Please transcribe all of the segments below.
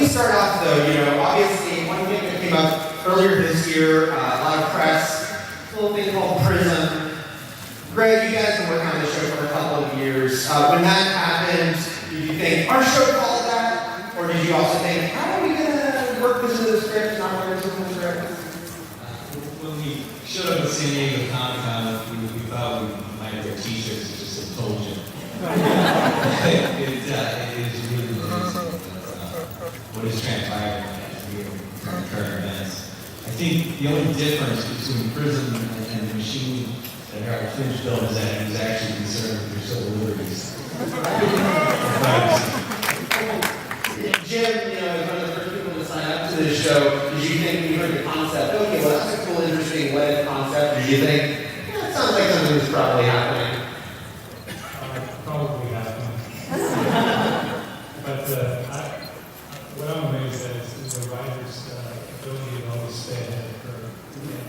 start off though, obviously one thing that came up earlier this year, a lot of press, a little thing called Prism. Greg, you guys have been working on this show for a couple of years. When that happened, did you think, our show called that? Or did you also think, how are we going to work this into the script, not work this into the script? When we showed up at San Diego Comic-Con, we thought we might have their t-shirts that just said told you. It is really amazing what is transpiring from current events. I think the only difference between Prism and the machine that Harold Finch built is that he was actually concerned with your civil liberties. Jim, as one of the first people to sign up to this show, did you think when you heard the concept, okay, well that's a cool, interesting way of concept, or did you think, it sounds like something that's probably happening? Probably happening. But what I'm amazed at is the writer's ability to always stay ahead of her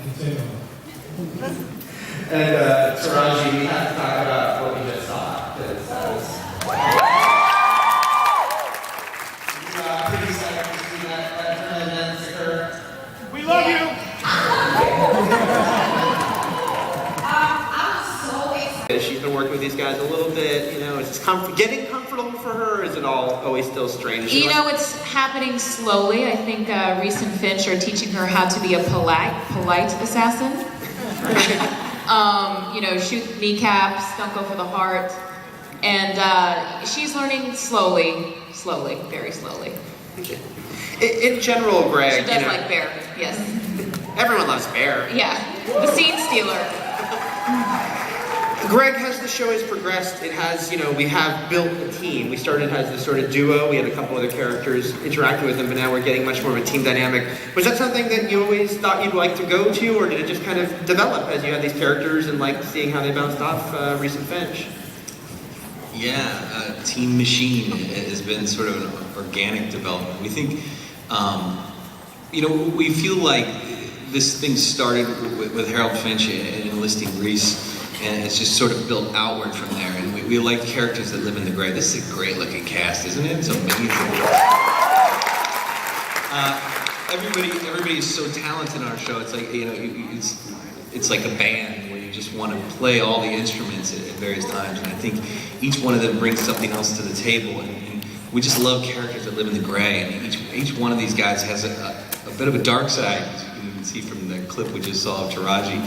continually. And Taraji, we have to talk about what we just saw, because that was pretty excited to see that event occur. We love you! I'm so excited. She's been working with these guys a little bit, is it getting comfortable for her, or is it all always still strange? It's happening slowly. I think Reese and Finch are teaching her how to be a polite assassin. Shoot kneecaps, don't go for the heart. And she's learning slowly, very slowly. In general, Greg, She does like Bear, yes. everyone loves Bear. Yeah, the scene stealer. Greg, as the show has progressed, it has, we have built a team. We started as this sort of duo. We had a couple other characters interacting with them, but now we're getting much more of a team dynamic. Was that something that you always thought you'd like to go to, or did it just kind of develop as you had these characters and like seeing how they bounced off Reese and Finch? Yeah, Team Machine has been sort of an organic development. We think, we feel like this thing started with Harold Finch and enlisting Reese, and it's just sort of built outward from there. And we like characters that live in the gray. This is a great looking cast, isn't it? It's amazing. Everybody is so talented on our show. It's like, it's like a band where you just want to play all the instruments at various times. And I think each one of them brings something else to the table. And we just love characters that live in the gray. And each one of these guys has a bit of a dark side, as you can see from the clip we just saw of Taraji.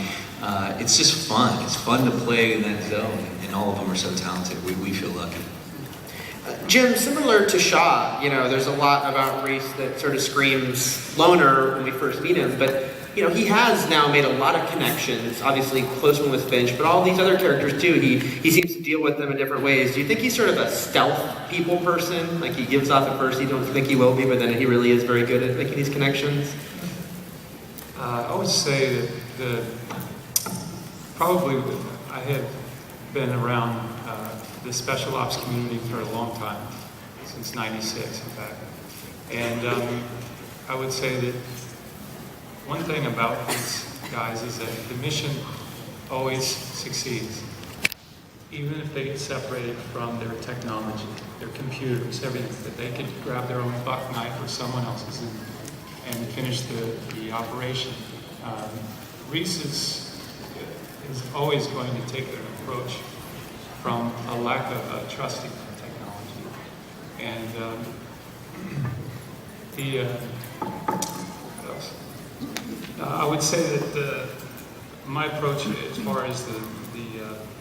It's just fun. It's fun to play in that zone, and all of them are so talented. We feel lucky. Jim, similar to Shaw, there's a lot about Reese that sort of screams loner when we first meet him, but he has now made a lot of connections, obviously close one with Finch, but all these other characters too, he seems to deal with them in different ways. Do you think he's sort of a stealth people person? Like he gives off at first, you don't think he will be, but then he really is very good at making these connections? I always say that probably I have been around the special ops community for a long time, since '96 in fact. And I would say that one thing about these guys is that the mission always succeeds. Even if they get separated from their technology, their computers, everything, that they could grab their own buck knife or someone else's and finish the operation. Reese is always going to take an approach from a lack of trusting technology. And what else? I would say that my approach, as far as the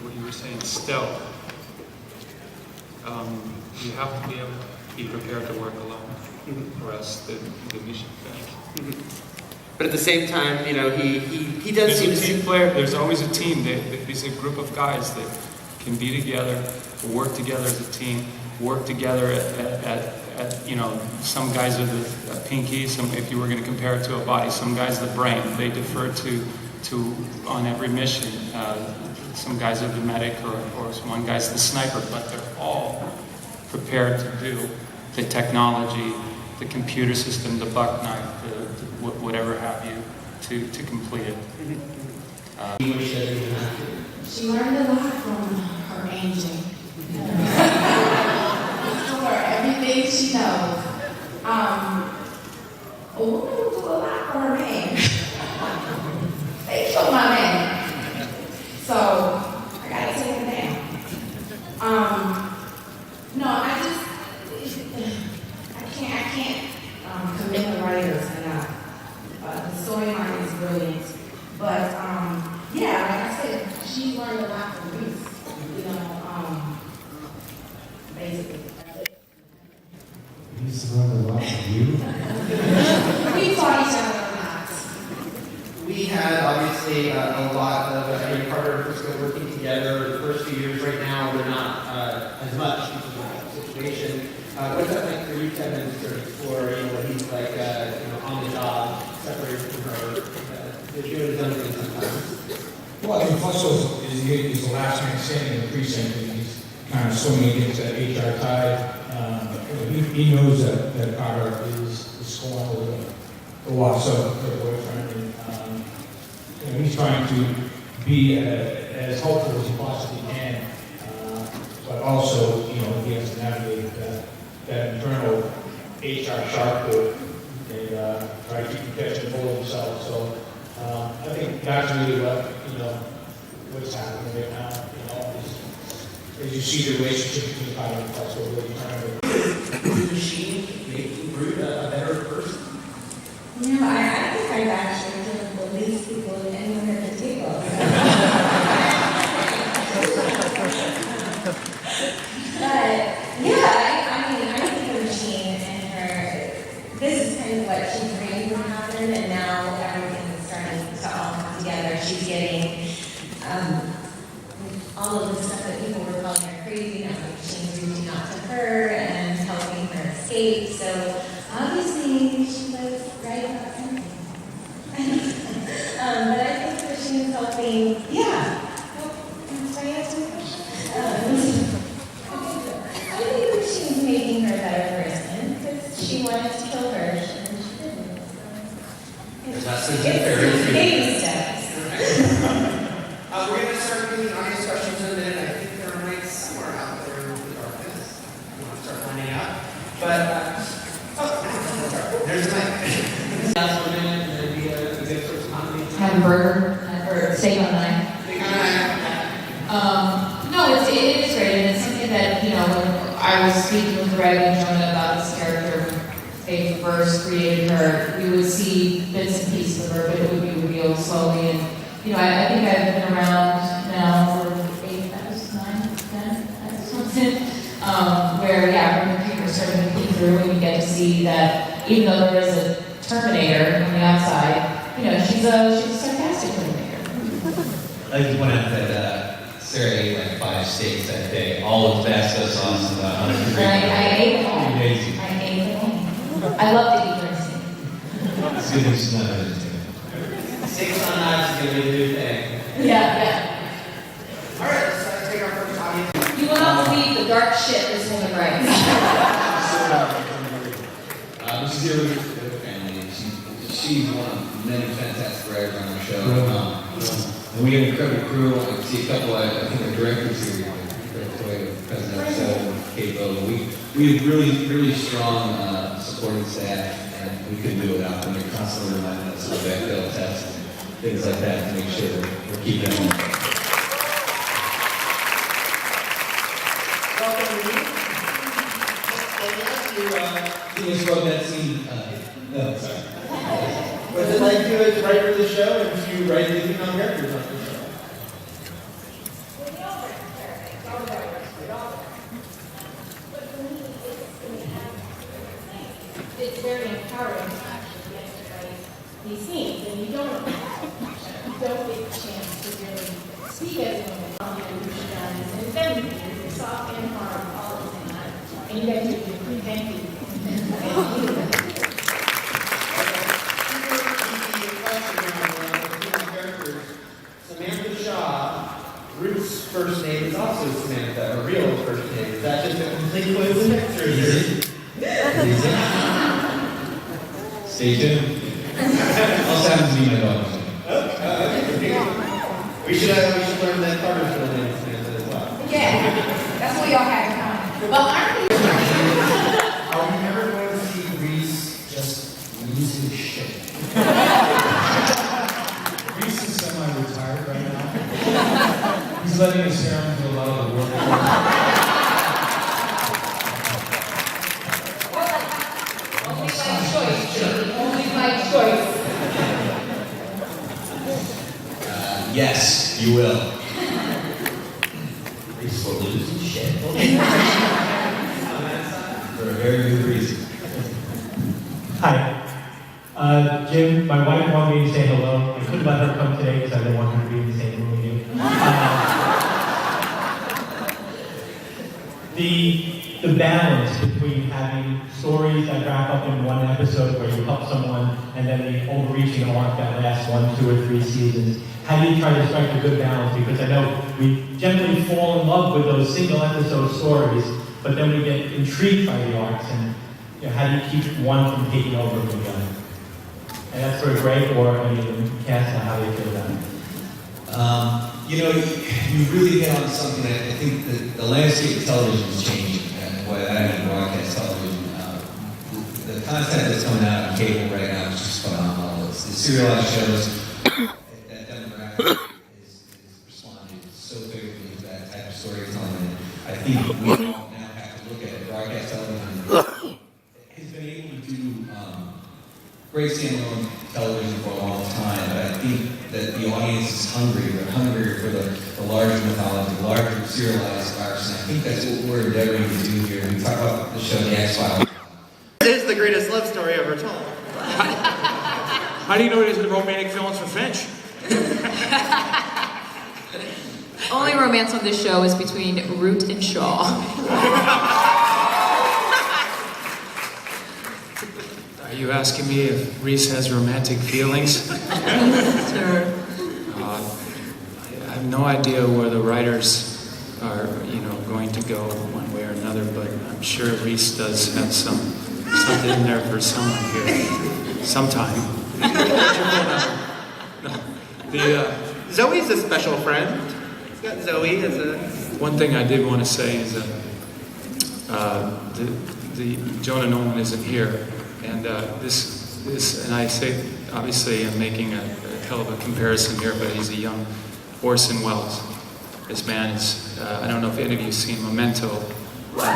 what you were saying, stealth, you have to be able to be prepared to work alone, or else the mission fails. But at the same time, he does There's seem a to team player. There's always a team. There's a group of guys that can be together, work together as a team, work together at some guys are the pinky. Some, if you were going to compare it to a body, some guys the brain. They defer to on every mission. Some guys are the medic, or one guy's the sniper. But they're all prepared to do the technology, the computer system, the buck knife, whatever have you, to complete it. She learned a lot from her angel. For everything she knows. took my man. So I gotta take him down. No, I can't commend the writers enough. The storyline is brilliant. But yeah, like I said, she learned a lot from Reese. You know, basically. That's it. He's learned a lot from you. We taught each other a lot. We had obviously a lot of Eddie Carter and Frisco working together the first few years. Right now, we're not as much because of the situation. What's that like for you, Kevin, to explore what he's like on the job, separated from her? Doing his own thing sometimes. Well, I think Fusco is the last man standing in the precinct, and he's kind of swimming against that HR tide. He knows that Carter is scorned with the loss of her boyfriend, and he's trying to be as helpful as he possibly can, but also, he has to navigate that internal HR shark pit and try to keep the catch and hold himself. So I think that's really what's happening right now. As you see the relationship between Carter and Fusco really trying to. Is the machine making Brute a better person? No, I think I've actually done the least people in anyone at the table. But yeah, I think the machine and her, this is kind of what she's dreamed would happen, and now everything is starting to all come together. She's getting all of the stuff that people were calling her crazy, now the machine's reaching out to her and helping her escape. So obviously she was right about something. But I think the machine's helping, yeah. Sorry, answer the question? I think the machine's making her a better person because she wanted to kill her and she didn't. It's baby steps. We're going to start doing audience questions in a minute. I think there are mics somewhere out there in the darkness. You want to start lining up. But, there's a mic. Last 1 minute, and then be a good first comment. Have a burger or steak on the knife. No, it is great, and it's something that, when I was speaking with Greg and Jonah about this character, they first created her, we would see bits and pieces of her, but it would be revealed slowly. And, I think I've been around now for 8 episodes, 9, 10 episodes, where, when the creators started to peek through, and you get to see that even though there is a Terminator on the outside, she's a sarcastic Terminator. I like to point out that Sarah ate like 5 steaks that day, all with Tabasco sauce and 100 degrees. I ate them all. Amazing. I ate them all. I love to eat dressing. It's good news, not vegetarian. 6 on 9 is going to be a new thing. Yeah. All right, let's take our first audience. You will not believe the dark shit this woman writes. This is here with the family. She's one of many fantastic writers on our show. And we have an incredible crew. I see a couple, I think, our directors here, President of Show, Kate Bowe. We have really strong supporting staff, and we couldn't do it without them. They're constantly reminding us of backfill tests and things like that to make sure we're keeping them. Can you scrub that scene? No, sorry. What's it like to write for the show and to write the female characters on the show? It's very empowering to actually get to write these scenes, and you don't get the chance to really speak as a woman on the illusion and feminine, it's soft and hard all at the same time. And you get to do thank you. Samantha Shaw, Ruth's first name is also Samantha, her real first name. Is that just a complete coincidence, or is it? Stay tuned. Also happens to be my daughter's name. We should learn that Carter's real name is Samantha as well. Yeah, that's what y'all have in common. Well, Are we never going to see Reese just lose his shit? Reese is semi He's letting his parents do a lot of the work. Only by choice, Jim. Only by choice. Yes, you will. Reese will lose his shit. For a very good reason. Hi. Jim, my wife wanted me to say hello. I couldn't let her come today because I didn't want her to be in the same room with you. The balance between having stories that wrap up in one episode where you help someone and then the overreaching arc that lasts 1, 2, or 3 seasons. How do you try to strike a good balance? Because I know we generally fall in love with those single episode stories, but then we get intrigued by the arcs, and how do you keep one from taking over from the other? And that's for Greg or any of the cast, how do you feel about it? You really hit on something that I think the landscape of television is changing. And what I mean broadcast television, the content that's coming out on cable right now is just phenomenal. The serialized shows, that demographic is responding so favorably to that type of storytelling. I think we all now have to look at broadcast television. Has been able to do great standalone television for a long time, but I think that the audience is hungry. They're hungry for the larger mythology, the larger serialized arcs, and I think that's what we're endeavoring to do here. We talk about the show The X-Files. It is the greatest love story ever told. How do you know these are the romantic films for Finch? Only romance on this show is between Root and Shaw. Are you asking me if Reese has romantic feelings? Sure. I have no idea where the writers are, going to go one way or another, but I'm sure Reese does have something in there for someone here sometime. Zoe's a special friend. He's got Zoe as a... One thing I did want to say is that the Jonah Nolan isn't here, and this, and I say, obviously I'm making a hell of a comparison here, but he's a young Orson Welles. This man is, I don't know if any of you have seen Memento, but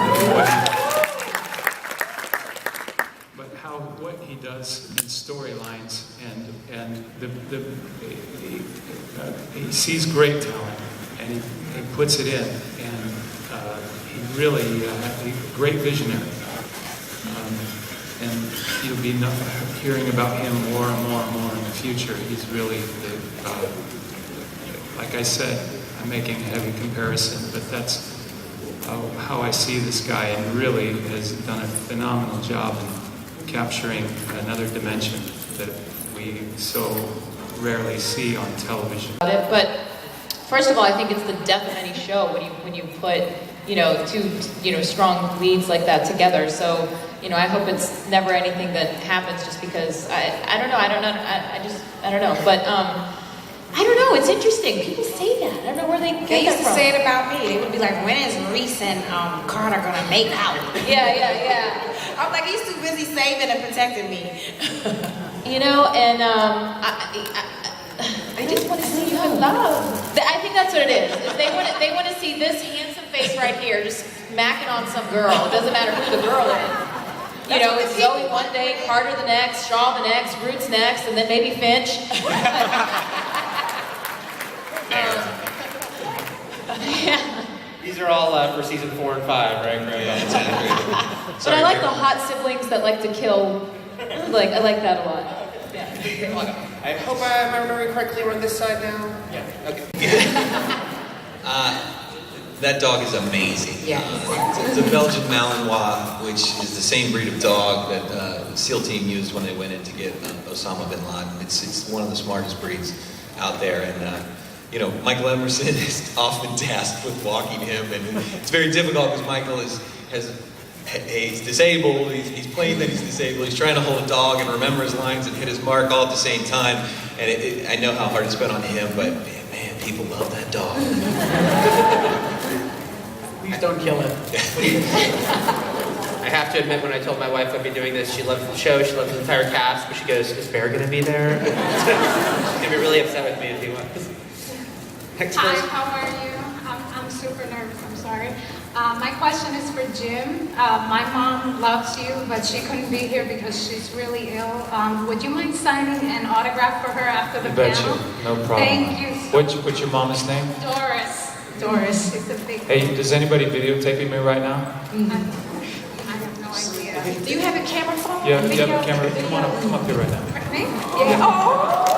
what he does in storylines, and he sees great talent, and he puts it in, and he really a great visionary. And you'll be hearing about him more and more and more in the future. He's really, like I said, I'm making a heavy comparison, but that's how I see this guy, and really has done a phenomenal job in capturing another dimension that we so rarely see on television. But first of all, I think it's the death of any show when you put two strong leads like that together. So I hope it's never anything that happens just because I don't know. I don't know. I don't know. But I don't know. It's interesting. People say that. I don't know where they get They used that to from. say it about me. They would be like, when is Reese and Carter gonna make out? Yeah. I'm like, he's too busy saving and protecting me. And I just want to see you in love. I think that's what it is. They want to see this handsome face right here just smacking on some girl. It doesn't matter who the girl is. It's Zoe one day, Carter the next, Shaw the next, Roots next, and then maybe Finch. These are all for season 4 and 5, right? Yeah, exactly. But I like the hot siblings that like to kill. I like that a lot. Yeah. I hope I'm remembering correctly. We're on this side now. Yeah. Okay. That dog is amazing. Yeah. It's a Belgian Malinois, which is the same breed of dog that the SEAL team used when they went in to get Osama bin Laden. It's one of the smartest breeds out there, and Michael Emerson is often tasked with walking him, and it's very difficult because Michael he's disabled. He's playing that he's disabled. He's trying to hold a dog and remember his lines and hit his mark all at the same time. And I know how hard it's been on him, but man, people love that dog. Please don't kill him. I have to admit, when I told my wife I'd be doing this, she loves the show, she loves the entire cast, but she goes, "Is Bear gonna be there?" She's gonna be really upset with me if he was. Next Hi, person. how are you? I'm super nervous, I'm sorry. My question is for Jim. My mom loves you, but she couldn't be here because she's really ill. Would you mind signing an autograph for her after the I bet panel? you. No problem. Thank you so What's your mama's name? Doris. Doris, she's a big... Hey, does anybody videotaping me right now? I have no idea. Do you have a camera phone? Yeah, you Video? have a camera. Come up here right now. Me? Yeah. Oh!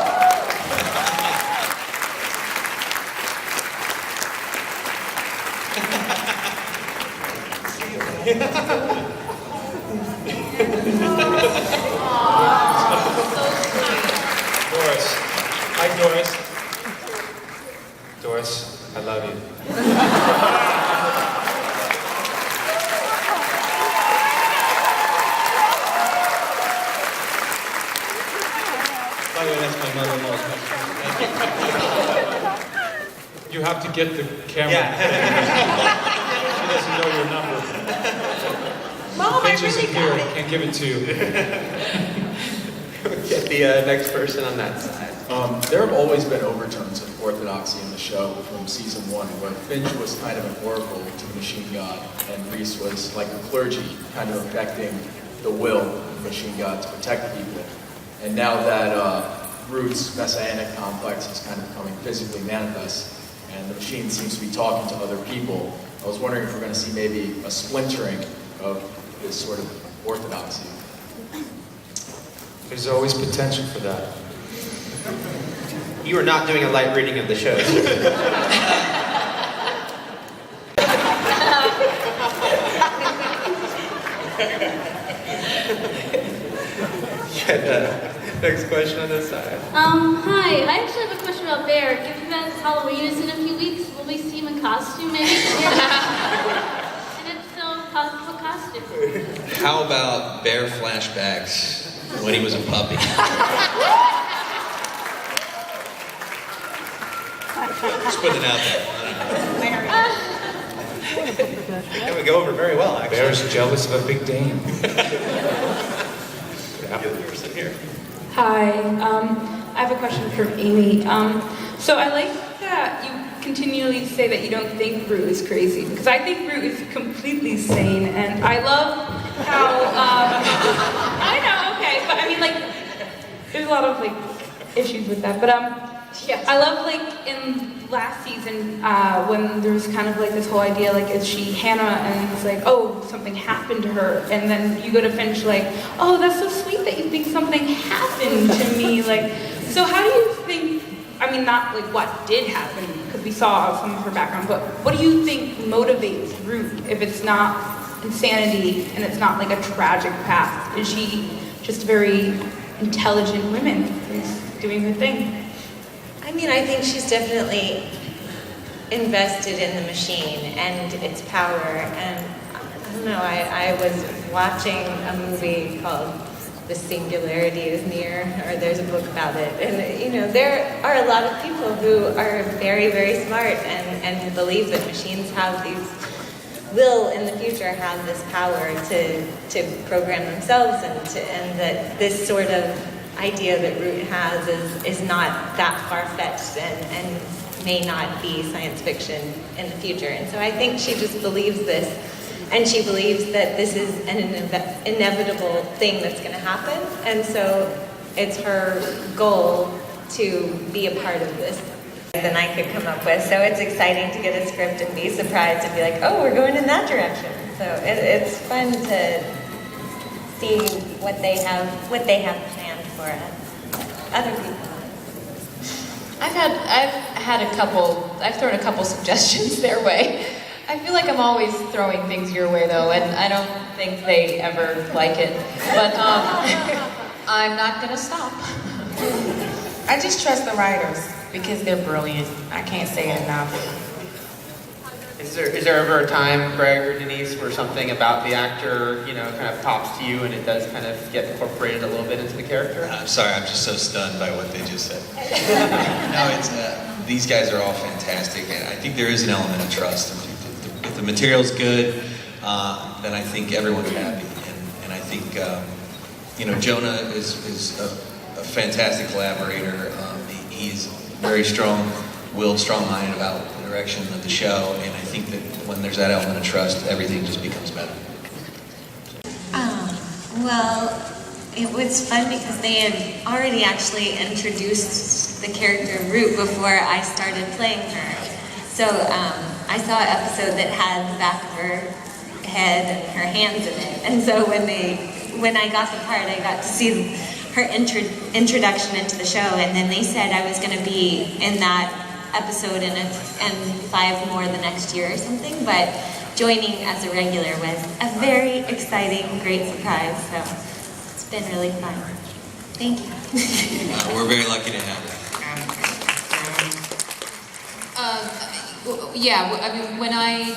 Doris. Hi, Doris. Doris, I love you. By the way, that's my mother-in-law's picture. You have to get the camera. Yeah. She doesn't know your number. Mom, I Pictures really in here. got I it. can't give it to you. Get the next person on that side. There have always been overtones of orthodoxy in the show from season 1, where Finch was kind of an oracle to the machine god, and Reese was like a clergy, kind of affecting the will of the machine god to protect people. And now that Root's messianic complex is kind of becoming physically manifest, and the machine seems to be talking to other people, I was wondering if we're going to see maybe a splintering of this sort of orthodoxy. There's always potential for that. You are not doing a light reading of the show. Next question on this side. Hi. I actually have a question about Bear. Given that Halloween is in a few weeks, will we see him in costume maybe? And if so, what costume? How about Bear flashbacks when he was a puppy? Just putting it out there. That would go over very well, actually. Bear's jealous of a big Dane. Person here. Hi, I have a question for Amy. So I like that you continually say that you don't think Root is crazy, because I think Root is completely sane, and I love how, I know, okay, but I mean, like, there's a lot of, like, issues with that, but, Yes. I love, like, in last season, when there was kind of, like, this whole idea, like, is she Hannah, and it's like, oh, something happened to her, and then you go to Finch, like, oh, that's so sweet that you think something happened to me, like, so how do you think, I mean, not, like, what did happen, because we saw some of her background, but what do you think motivates Root if it's not insanity, and it's not, like, a tragic past? Is she just a very intelligent woman who's doing her thing? I mean, I think she's definitely invested in the machine and its power. And I don't know, I was watching a movie called The Singularity is Near, or there's a book about it. And, you know, there are a lot of people who are very, very smart and believe that machines have will in the future have this power to program themselves, and that this sort of idea that Root has is not that far-fetched and may not be science fiction in the future. And so I think she just believes this, and she believes that this is an inevitable thing that's going to happen, and so it's her goal to be a part of this than I could come up with. So it's exciting to get a script and be surprised and be like, oh, we're going in that direction. So it's fun to see what they have planned for us. Other people. I've thrown a couple suggestions their way. I feel like I'm always throwing things your way though, and I don't think they ever like it. But I'm not gonna stop. I just trust the writers because they're brilliant. I can't say it enough. Is there ever a time, Greg or Denise, where something about the actor, you know, kind of pops to you and it does kind of get incorporated a little bit into the character? I'm sorry, I'm just so stunned by what they just said. No, it's these guys are all fantastic, and I think there is an element of trust. If the material's good, then I think everyone's happy, and I think you know, Jonah is a fantastic collaborator. He's very strong-willed, strong-minded about direction of the show, and I think that when there's that element of trust, everything just becomes better. Well, it was fun because they had already actually introduced the character Root before I started playing her. So I saw an episode that had the back of her head and her hands in it. And so when I got the part, I got to see her introduction into the show. And then they said I was going to be in that episode and 5 more the next year or something. But joining as a regular was a very exciting, great surprise. So it's been really fun. Thank you. We're very lucky to have her. Yeah, I mean, when I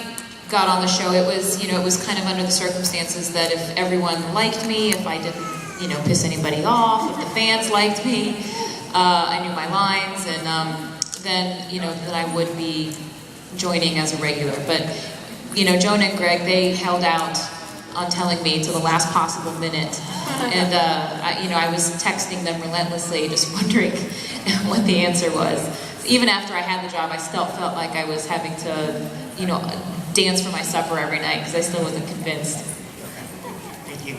got on the show, it was kind of under the circumstances that if everyone liked me, if I didn't, piss anybody off, if the fans liked me, I knew my lines, and then I would be joining as a regular. But, Jonah and Greg, they held out on telling me to the last possible minute, and I was texting them relentlessly, just wondering what the answer was. Even after I had the job, I still felt like I was having to, dance for my supper every night because I still wasn't convinced. Thank you.